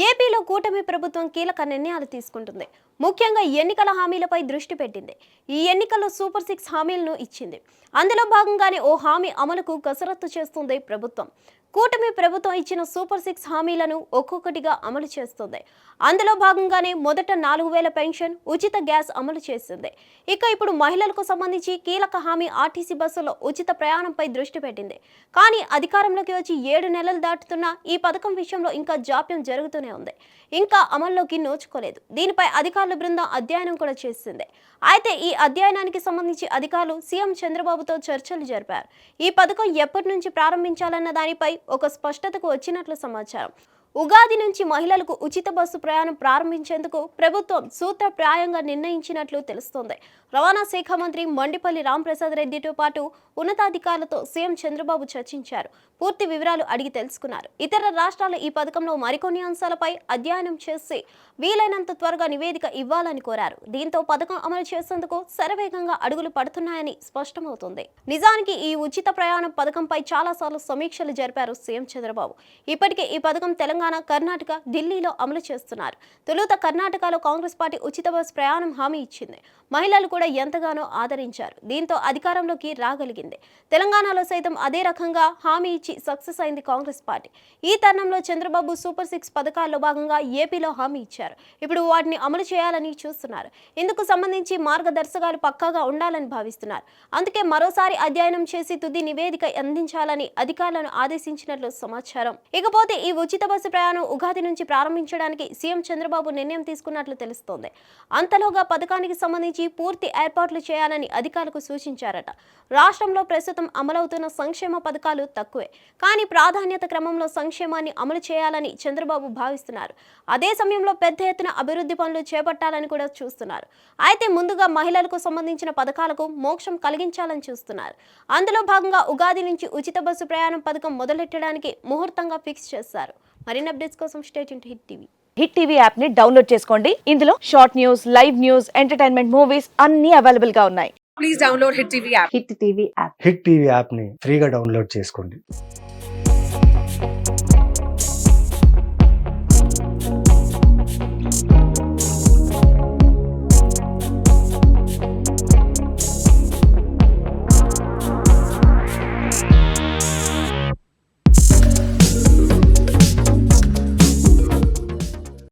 ఏపీలో కూటమి ప్రభుత్వం కీలక నిర్ణయాలు తీసుకుంటుంది. ముఖ్యంగా ఎన్నికల హామీలపై దృష్టి పెట్టింది. ఈ ఎన్నికల్లో సూపర్ 6 హామీలను ఇచ్చింది. అందులో భాగంగానే ఓ హామీ అమలుకు కసరత్తు చేస్తుంది ప్రభుత్వం. కూటమి ప్రభుత్వం ఇచ్చిన సూపర్ 6 హామీలను ఒక్కొక్కటిగా అమలు చేస్తుంది. అందులో భాగంగానే మొదట 4000 పెన్షన్, ఉచిత గ్యాస్ అమలు చేసింది. ఇక ఇప్పుడు మహిళలకు సంబంధించి కీలక హామీ ఆర్టీసీ బస్సులో ఉచిత ప్రయాణంపై దృష్టి పెట్టింది. కానీ అధికారంలోకి వచ్చి 7 నెలలు దాటుతున్నా ఈ పథకం విషయంలో ఇంకా జాప్యం జరుగుతూనే ఉంది. ఇంకా అమల్లోకి నోచుకోలేదు. దీనిపై అధికారుల బృందం అధ్యయనం కూడా చేసింది. అయితే ఈ అధ్యయనానికి సంబంధించి అధికారులు సీఎం చంద్రబాబుతో చర్చలు జరిపారు. ఈ పథకం ఎప్పటి నుంచి ప్రారంభించాలన్న దానిపై ఒక స్పష్టతకు వచ్చినట్లు సమాచారం. ఉగాది నుంచి మహిళలకు ఉచిత బస్సు ప్రయాణం ప్రారంభించేందుకు ప్రభుత్వం సూత్రప్రాయంగా నిర్ణయించినట్లు తెలుస్తోంది. రవాణా శాఖ మంత్రి మండిపల్లి రాంప్రసాద్ రెడ్డితో పాటు ఉన్నతాధికారులతో సీఎం చంద్రబాబు చర్చించారు. పూర్తి వివరాలు అడిగి తెలుసుకున్నారు. ఇతర రాష్ట్రాలు ఈ పథకంలో మరికొన్ని అంశాలపై అధ్యయనం చేసి వీలైనంత త్వరగా నివేదిక ఇవ్వాలని కోరారు. దీంతో పథకం అమలు చేసేందుకు శరవేగంగా అడుగులు పడుతున్నాయని స్పష్టమవుతుంది. నిజానికి ఈ ఉచిత ప్రయాణం పథకంపై చాలాసార్లు సమీక్షలు జరిపారు సీఎం చంద్రబాబు. ఇప్పటికే ఈ పథకం తెలంగాణ, కర్ణాటక, ఢిల్లీలో అమలు చేస్తున్నారు. తొలుత కర్ణాటకలో కాంగ్రెస్ పార్టీ ఉచిత బస్ ప్రయాణం హామీ ఇచ్చింది. మహిళలు కూడా ఎంతగానో ఆదరించారు. దీంతో అధికారంలోకి రాగలిగింది. తెలంగాణలో సైతం అదే రకంగా హామీ ఇచ్చి సక్సెస్ అయింది కాంగ్రెస్ పార్టీ. ఈ తరుణంలో చంద్రబాబు సూపర్ 6 పథకాల్లో భాగంగా ఏపీలో హామీ ఇచ్చారు. ఇప్పుడు వాటిని అమలు చేయాలని చూస్తున్నారు. ఇందుకు సంబంధించి మార్గదర్శకాలు పక్కాగా ఉండాలని భావిస్తున్నారు. అందుకే మరోసారి అధ్యయనం చేసి తుది నివేదిక అందించాలని అధికారులను ఆదేశించినట్లు సమాచారం. ఇకపోతే ఈ ఉచిత బస్సు ప్రయాణం ఉగాది నుంచి ప్రారంభించడానికి సీఎం చంద్రబాబు నిర్ణయం తీసుకున్నట్లు తెలుస్తోంది. అంతలోగా పథకానికి సంబంధించి పూర్తి ఏర్పాట్లు చేయాలని అధికారులకు సూచించారట. రాష్ట్రంలో ప్రస్తుతం అమలవుతున్న సంక్షేమ పథకాలు తక్కువే, కానీ ప్రాధాన్యత క్రమంలో సంక్షేమాన్ని అమలు చేయాలని చంద్రబాబు భావిస్తున్నారు. అదే సమయంలో పెద్ద ఎత్తున అభివృద్ధి పనులు చేపట్టాలని కూడా చూస్తున్నారు. అయితే ముందుగా మహిళలకు సంబంధించిన పథకాలకు మోక్షం కలిగించాలని చూస్తున్నారు. అందులో భాగంగా ఉగాది నుంచి ఉచిత బస్సు ప్రయాణం పథకం మొదలెట్టడానికి ముహూర్తంగా ఫిక్స్ చేశారు. మరిన్ని అప్డేట్స్ కోసం stay tuned hit TV. Hit TV app ని డౌన్లోడ్ చేసుకోండి. ఇందులో short news, live news, entertainment movies అన్ని అవైలబుల్ గా ఉన్నాయి. Please download Hit TV app. Hit TV app. Hit TV యాప్ని ఫ్రీగా డౌన్లోడ్ చేసుకోండి.